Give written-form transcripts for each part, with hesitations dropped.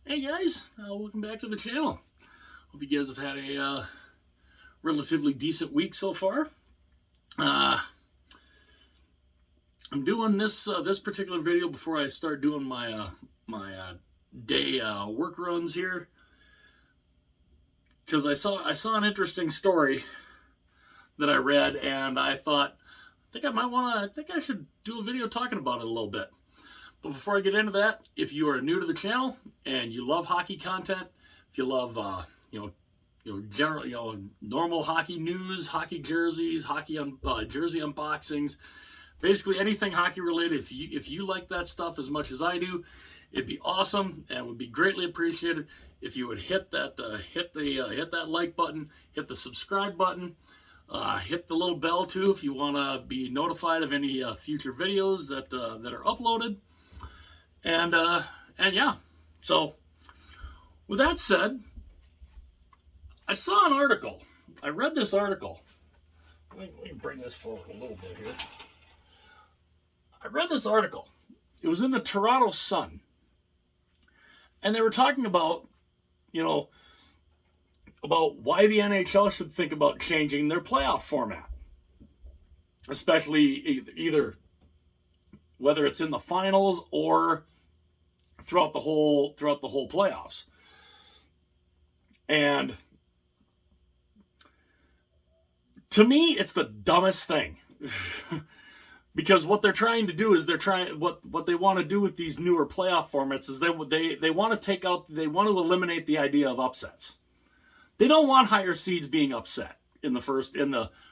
Hey guys, welcome back to the channel. Hope you guys have had a relatively decent week so far. I'm doing this particular video before I start doing my day work runs here, because I saw an interesting story that I read, and I thought I think I should do a video talking about it a little bit. But before I get into that, if you are new to the channel and you love hockey content, if you love general normal hockey news, hockey jerseys, jersey unboxings, basically anything hockey related, if you like that stuff as much as I do, it'd be awesome and would be greatly appreciated if you would hit that like button, hit the subscribe button, hit the little bell too if you want to be notified of any future videos that are uploaded. And yeah, so with that said, I saw an article. I read this article. Let me bring this forward a little bit here. I read this article. It was in the Toronto Sun. And they were talking about, about why the NHL should think about changing their playoff format. Especially either whether it's in the finals or throughout the whole playoffs. And to me, it's the dumbest thing. Because what they're trying to do is what they want to do with these newer playoff formats is they want to eliminate the idea of upsets. They don't want higher seeds being upset in the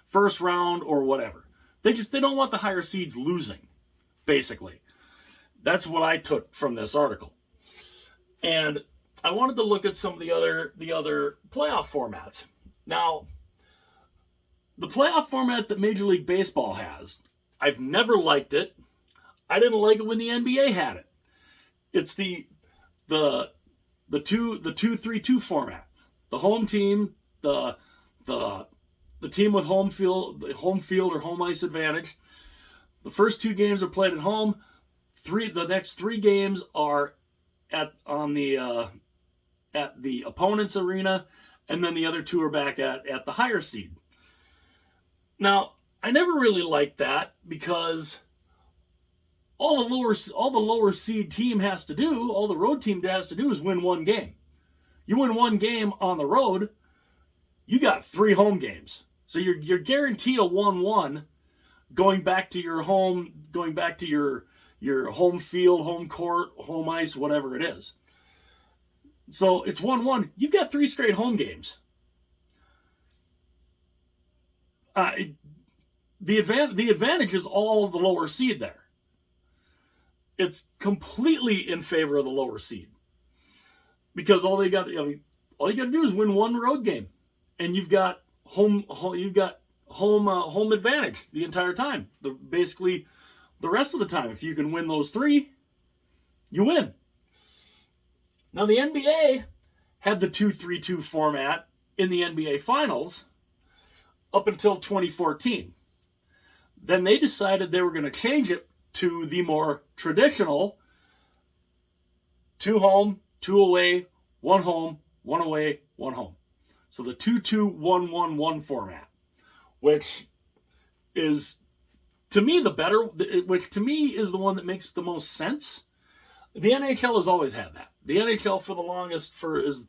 first round or whatever. They don't want the higher seeds losing, basically. That's what I took from this article. And I wanted to look at some of the other playoff formats. Now, the playoff format that Major League Baseball has, I've never liked it. I didn't like it when the NBA had it. It's the 2-3-2 format. The home team, the team with home field or home ice advantage. The first 2 games are played at home. The next 3 games are at the opponent's arena, and then the other 2 are back at the higher seed. Now, I never really liked that because all the lower seed team has to do, all the road team has to do is win 1 game. You win 1 game on the road, you got 3 home games. So you're guaranteed a 1-1 going back to your home field, home court, home ice, whatever it is. So it's 1-1. You've got 3 straight home games. The advantage is all the lower seed there. It's completely in favor of the lower seed, because all you got to do is win 1 road game, and you've got home advantage the entire time. Basically, the rest of the time, if you can win those 3, you win. Now, the NBA had the 2-3-2 format in the NBA Finals up until 2014. Then they decided they were going to change it to the more traditional 2 home, 2 away, 1 home, 1 away, 1 home. So the 2-2-1-1-1 format, which is to me which to me is the one that makes the most sense. The NHL has always had that. The NHL for the longest, as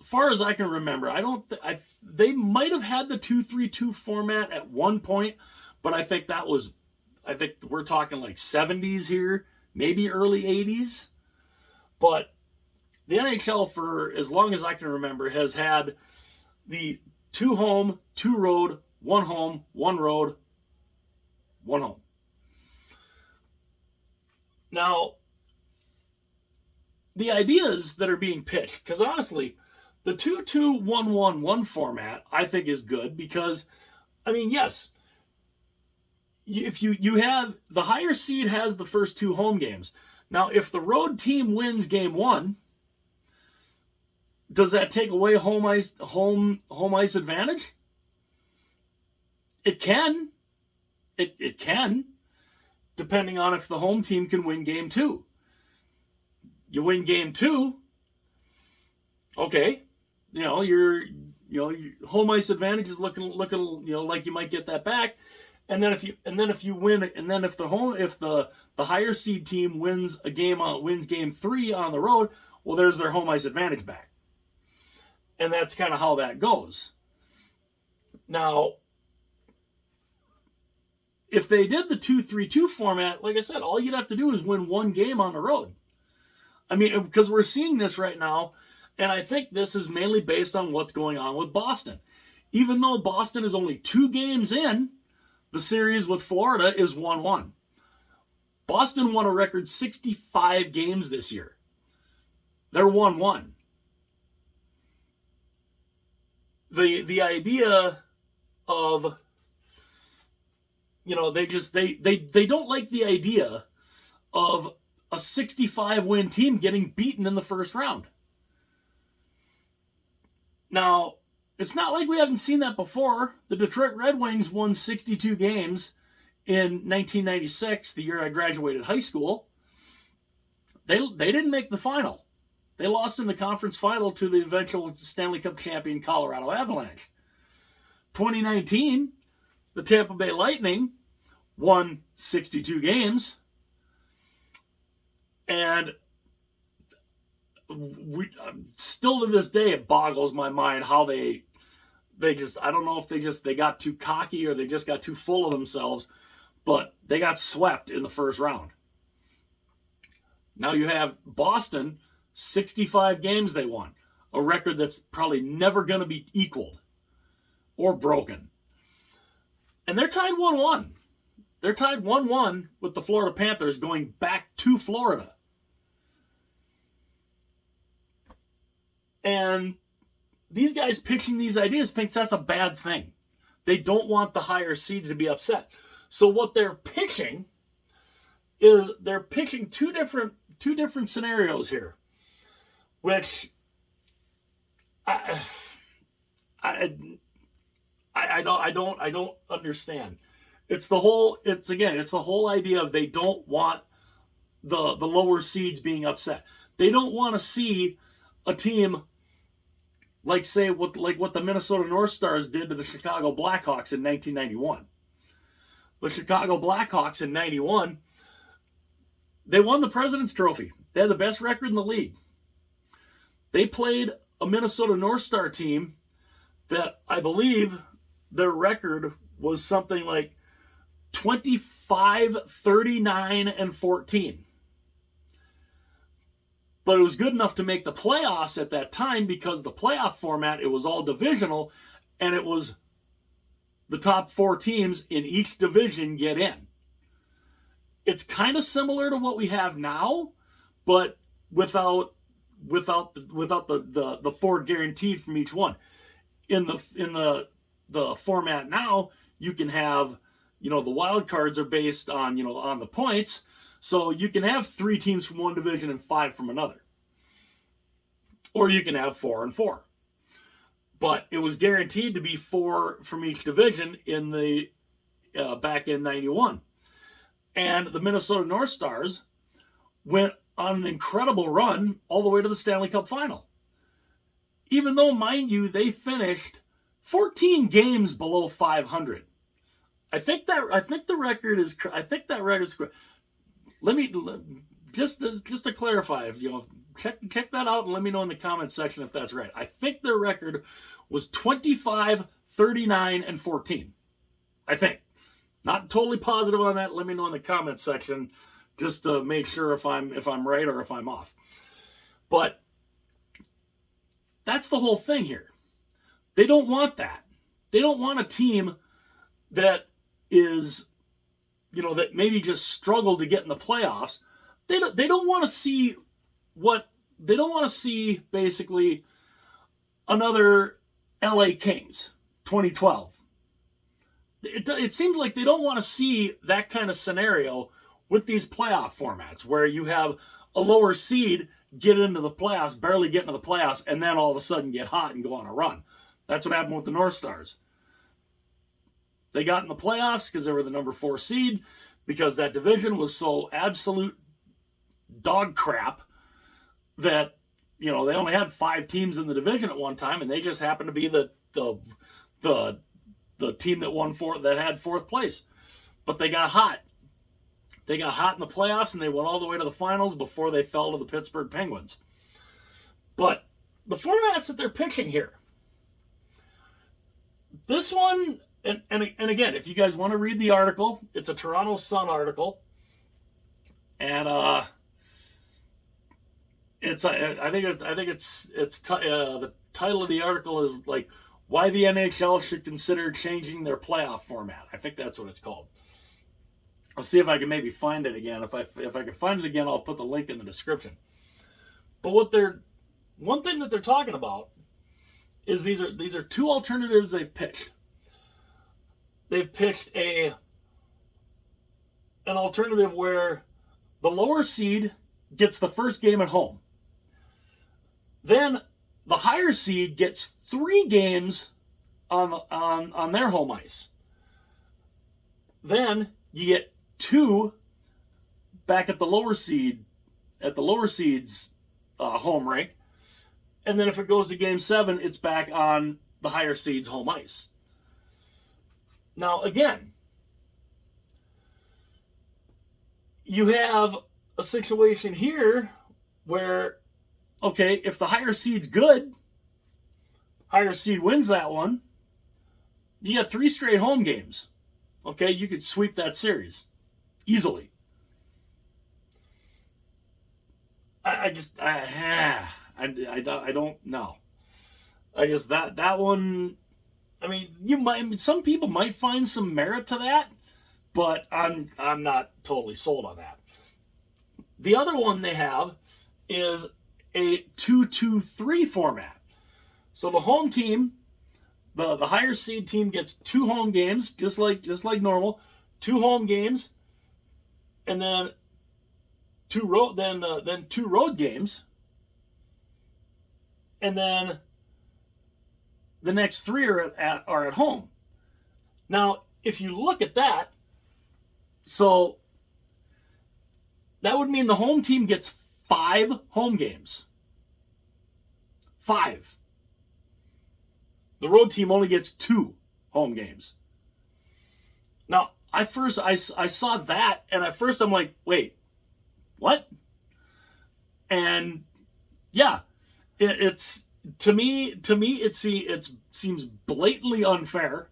far as I can remember, they might have had the 2-3-2 format at one point, but I think we're talking like 70s here, maybe early 80s. But the NHL, for as long as I can remember, has had the 2 home, 2 road, 1 home, 1 road, 1 home. Now, the ideas that are being pitched, because honestly, the 2-2-1-1-1 format I think is good because, yes, if you have the higher seed has the first 2 home games. Now, if the road team wins game 1, does that take away home ice advantage? It can. It can, depending on if the home team can win game 2. You win game 2, Okay, your home ice advantage is looking like you might get that back, and then if you win, and then if the higher seed team wins game 3 on the road, well, there's their home ice advantage back, and that's kind of how that goes. Now, if they did the 2-3-2 format, like I said, all you'd have to do is win one game on the road. I mean, because we're seeing this right now, and I think this is mainly based on what's going on with Boston. Even though Boston is only 2 games in, the series with Florida is 1-1. Boston won a record 65 games this year. They're 1-1. The idea of, they don't like the idea of a 65-win team getting beaten in the first round. Now, it's not like we haven't seen that before. The Detroit Red Wings won 62 games in 1996, the year I graduated high school. They didn't make the final. They lost in the conference final to the eventual Stanley Cup champion Colorado Avalanche. 2019, the Tampa Bay Lightning won 62 games. And still to this day, it boggles my mind how they just, I don't know if they got too cocky or they just got too full of themselves, but they got swept in the first round. Now you have Boston, 65 games they won, a record that's probably never going to be equaled or broken. And they're tied 1-1. They're tied 1-1 with the Florida Panthers going back to Florida. And these guys pitching these ideas thinks that's a bad thing. They don't want the higher seeds to be upset. So what they're pitching is they're pitching two different scenarios here, which I don't understand. It's the whole idea of they don't want the lower seeds being upset. They don't want to see a team like what the Minnesota North Stars did to the Chicago Blackhawks in 1991. The Chicago Blackhawks in 91, they won the President's Trophy. They had the best record in the league. They played a Minnesota North Star team that I believe their record was something like 25, 39, and 14. But it was good enough to make the playoffs at that time because the playoff format, it was all divisional, and it was the top 4 teams in each division get in. It's kind of similar to what we have now, but without the 4 guaranteed from each one. In the format now, you can have, the wild cards are based on, on the points. So you can have 3 teams from one division and 5 from another. Or you can have 4 and 4. But it was guaranteed to be 4 from each division in the back in 91. And the Minnesota North Stars went on an incredible run all the way to the Stanley Cup final. Even though, mind you, they finished 14 games below 500. I think the record is correct. Let me just to clarify, check that out and let me know in the comments section if that's right. I think their record was 25, 39, and 14. I think. Not totally positive on that. Let me know in the comments section just to make sure if I'm right or if I'm off. But that's the whole thing here. They don't want that. They don't want a team that is, that maybe just struggled to get in the playoffs. They don't want to see basically another LA Kings 2012. It seems like they don't want to see that kind of scenario with these playoff formats where you have a lower seed get into the playoffs, barely get into the playoffs, and then all of a sudden get hot and go on a run. That's what happened with the North Stars. They got in the playoffs because they were the number 4 seed, because that division was so absolute dog crap that they only had 5 teams in the division at one time, and they just happened to be the team that had 4th place. But they got hot. They got hot in the playoffs, and they went all the way to the finals before they fell to the Pittsburgh Penguins. But the formats that they're pitching here, this one, and again, if you guys want to read the article, it's a Toronto Sun article, and the title of the article is like why the NHL should consider changing their playoff format. I think that's what it's called. I'll see if I can maybe find it again. If I can find it again, I'll put the link in the description. But one thing that they're talking about is these are 2 alternatives they've pitched. They've pitched an alternative where the lower seed gets the first game at home. Then the higher seed gets 3 games on their home ice. Then you get 2 back at the lower seed's home rink, and then if it goes to Game 7, it's back on the higher seed's home ice. Now again, you have a situation here where, okay, if the higher seed's good, higher seed wins that one, you got 3 straight home games. Okay, you could sweep that series easily. I don't know. I guess that one. I mean, some people might find some merit to that, but I'm not totally sold on that. The other one they have is a 2-2-3 format. So the home team, the higher seed team gets 2 home games, just like normal, 2 home games, and then 2 road games, and then the next 3 are at home. Now, if you look at that, so that would mean the home team gets 5 home games. 5. The road team only gets 2 home games. Now, I saw that, and at first I'm like, wait, what? And yeah, it's to me it seems blatantly unfair.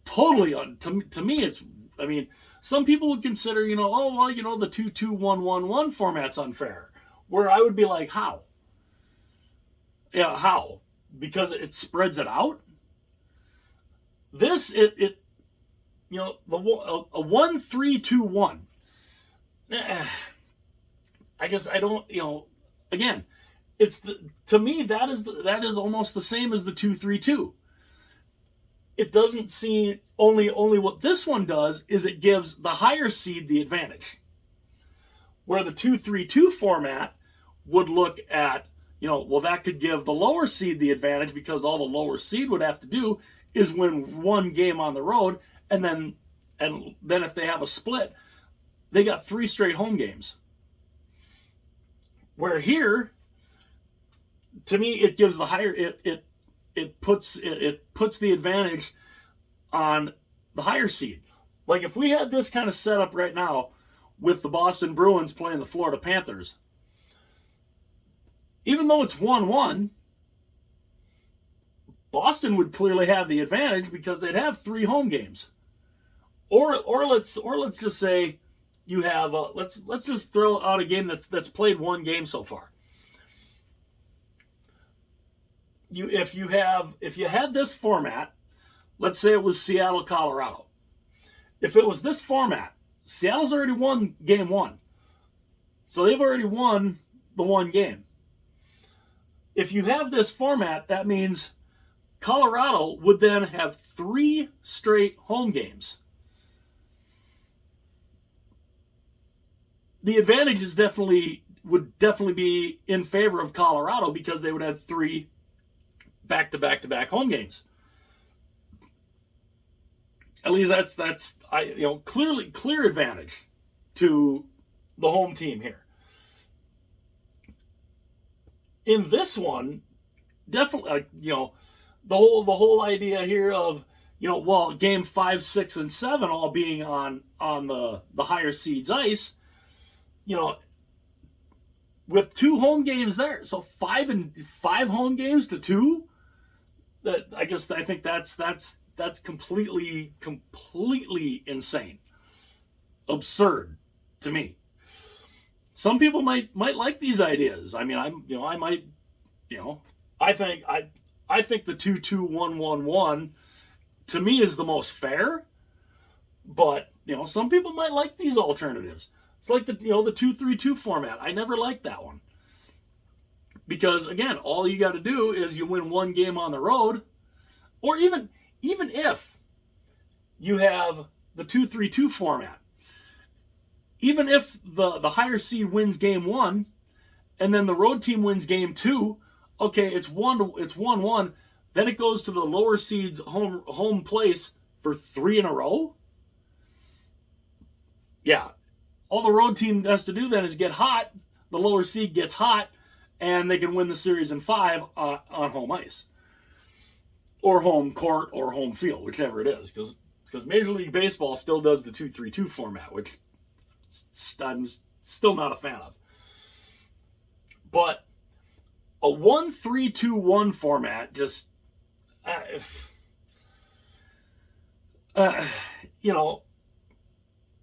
Totally to me it's, I mean, some people would consider, the 2-2-1-1-1 format's unfair. Where I would be like, how? Yeah, how? Because it spreads it out. This a 1-3-2-1. I guess I don't. Again, to me that is almost the same as the 2-3-2. It doesn't seem only what this one does is it gives the higher seed the advantage. Where the 2-3-2 format would look at, that could give the lower seed the advantage because all the lower seed would have to do is win 1 game on the road, and then if they have a split, they got 3 straight home games. Where here, to me, it gives the higher it puts the advantage on the higher seed. Like if we had this kind of setup right now with the Boston Bruins playing the Florida Panthers, even though it's 1-1, Boston would clearly have the advantage because they'd have 3 home games. Or let's just say you have let's just throw out a game that's played 1 game so far. If you had this format, let's say it was Seattle, Colorado. If it was this format, Seattle's already won game 1. So they've already won the 1 game. If you have this format, that means Colorado would then have 3 straight home games. The advantage would definitely be in favor of Colorado because they would have 3 back-to-back-to-back home games. At least that's clear advantage to the home team here. in this one, definitely, the whole idea here of, well, game 5, 6, and 7 all being on the higher seeds ice, with 2 home games there, so 5 home games to 2. That I think that's completely insane, absurd to me. Some people might like these ideas. I mean, I think the 2-2-1-1-1 to me is the most fair. But some people might like these alternatives. It's like the 2-3-2 format. I never liked that one because again, all you got to do is you win 1 game on the road, or even if you have the 2-3-2 format. Even if the higher seed wins game 1 and then the road team wins game 2, okay, it's 1-1. Then it goes to the lower seed's home place for 3 in a row. Yeah. All the road team has to do then is get hot. The lower seed gets hot, and they can win the series in 5 on home ice, or home court, or home field, whichever it is. Because Major League Baseball still does the 2-3-2 format, which I'm still not a fan of. But a 1-3-2-1 format just,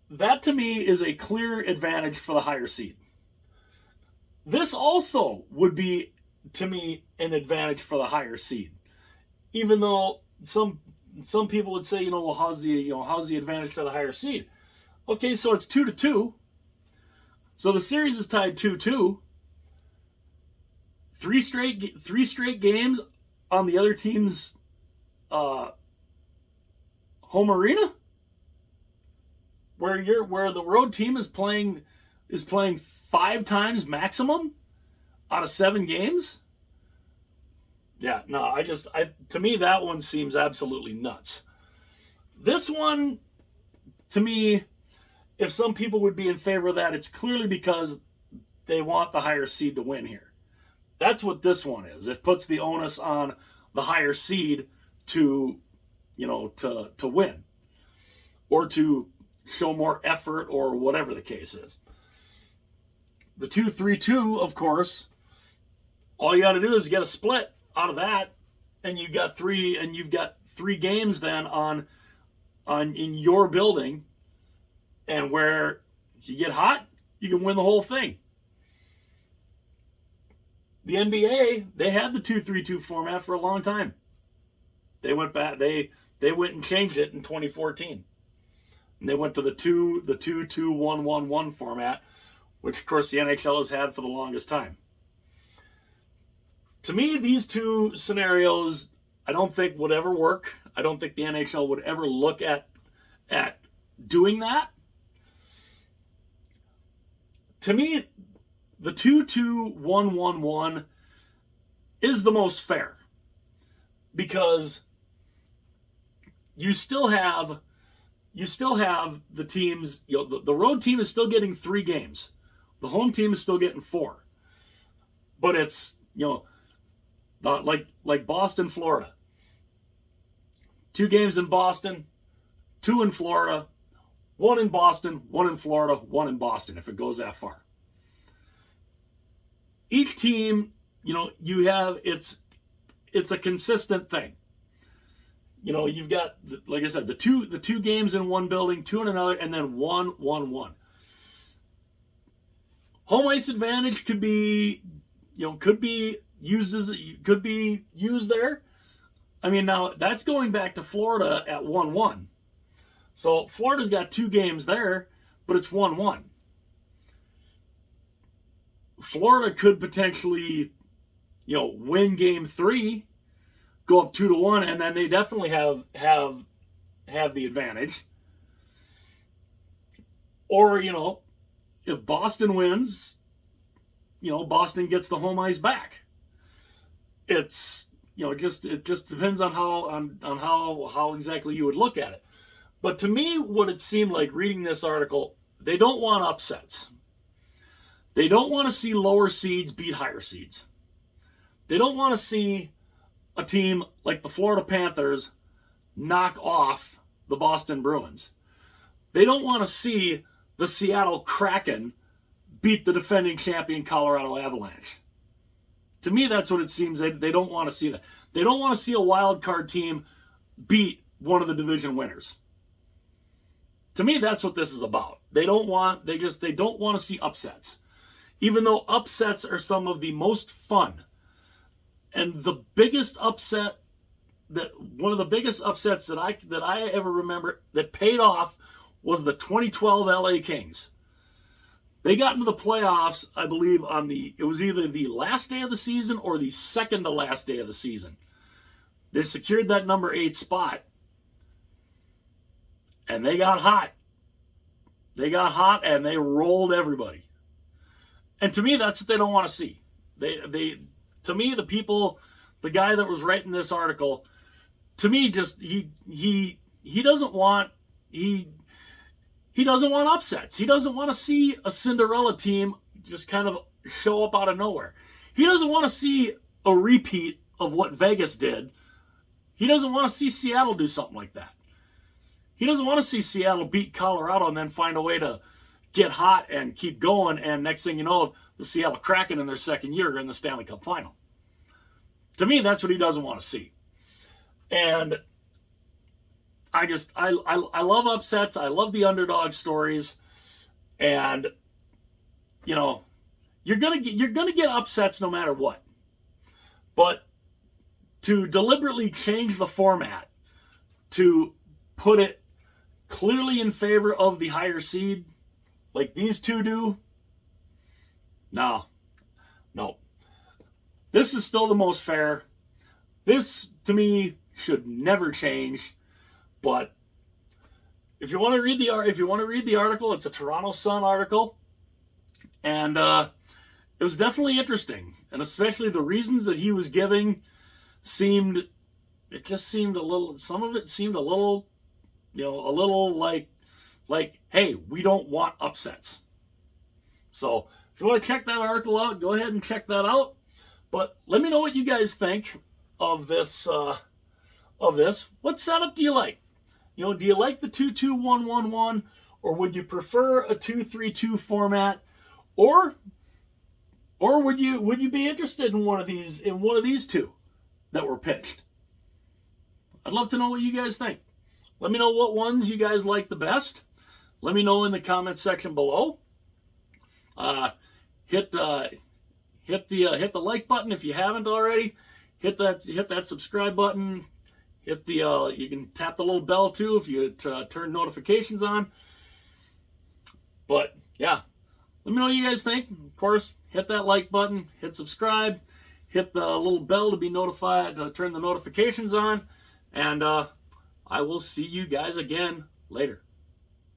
that to me is a clear advantage for the higher seed. This also would be, to me, an advantage for the higher seed. Even though some people would say, well, how's the advantage to the higher seed? Okay, so it's 2-2. So the series is tied 2-2. 3 straight games on the other team's home arena, where the road team is playing 5 times maximum out of 7 games. Yeah, no, to me that one seems absolutely nuts. This one, to me, if some people would be in favor of that, it's clearly because they want the higher seed to win here. That's what this one is. It puts the onus on the higher seed to win, or to show more effort, or whatever the case is. The 2-3-2, of course, all you got to do is get a split out of that, and you've got 3 games then on in your building, and where you get hot, you can win the whole thing. The NBA, they had the 2-3-2 format for a long time. They went back. They went and changed it in 2014. And they went to the 2-2-1-1-1 format, which of course the NHL has had for the longest time. To me, these 2 scenarios, I don't think would ever work. I don't think the NHL would ever look at doing that. To me, the 2-2-1-1-1 is the most fair, because you still have the teams. The road team is still getting 3 games. The home team is still getting 4. But it's like Boston, Florida. 2 games in Boston, 2 in Florida, 1 in Boston, 1 in Florida, 1 in Boston, if it goes that far. Each team, you have, it's a consistent thing. You've got, like I said, the two games in one building, 2 in another, and then 1-1-1. Home ice advantage could be used there. I mean, now that's going back to Florida at 1-1. So Florida's got 2 games there, but it's 1-1. Florida could potentially, win game 3, go up 2-1, and then they definitely have the advantage. Or, if Boston wins, Boston gets the home ice back. It's, it just depends on how exactly you would look at it. But to me, what it seemed like reading this article, they don't want upsets. They don't want to see lower seeds beat higher seeds. They don't want to see a team like the Florida Panthers knock off the Boston Bruins. They don't want to see the Seattle Kraken beat the defending champion Colorado Avalanche. To me, that's what it seems. They don't want to see that. They don't want to see a wild card team beat one of the division winners. To me, that's what this is about. They don't want to see upsets. Even though upsets are some of the most fun. And the biggest upset, one of the biggest upsets that I ever remember that paid off was the 2012 LA Kings. They got into the playoffs, I believe, it was either the last day of the season or the second to last day of the season. They secured that number 8 spot. And they got hot. They got hot and they rolled everybody. And to me, that's what they don't want to see. To me, the guy that was writing this article, to me, just he doesn't want upsets. He doesn't want to see a Cinderella team just kind of show up out of nowhere. He doesn't want to see a repeat of what Vegas did. He doesn't want to see Seattle do something like that. He doesn't want to see Seattle beat Colorado and then find a way to get hot and keep going, and next thing you know, the Seattle Kraken in their second year are in the Stanley Cup final. To me, that's what he doesn't want to see. And I love upsets. I love the underdog stories. And, you know, you're gonna get upsets no matter what. But to deliberately change the format, to put it clearly in favor of the higher seed, like these two do, no. This is still the most fair. This, to me, should never change. But if you want to read the article, it's a Toronto Sun article, and it was definitely interesting, and especially the reasons that he was giving some of it seemed a little, you know, a little like, hey, we don't want upsets. So if you want to check that article out, go ahead and check that out. But let me know what you guys think of this. What setup do you like? You know, do you like the 2-2-1-1-1, or would you prefer a 2-3-2 format, or would you be interested in one of these two that were pitched? I'd love to know what you guys think. Let me know what ones you guys like the best. Let me know in the comments section below. Hit the like button if you haven't already. Hit that subscribe button. You can tap the little bell too if you turn notifications on. But yeah, let me know what you guys think. Of course, hit that like button, hit subscribe, hit the little bell to be notified, to turn the notifications on, and I will see you guys again later.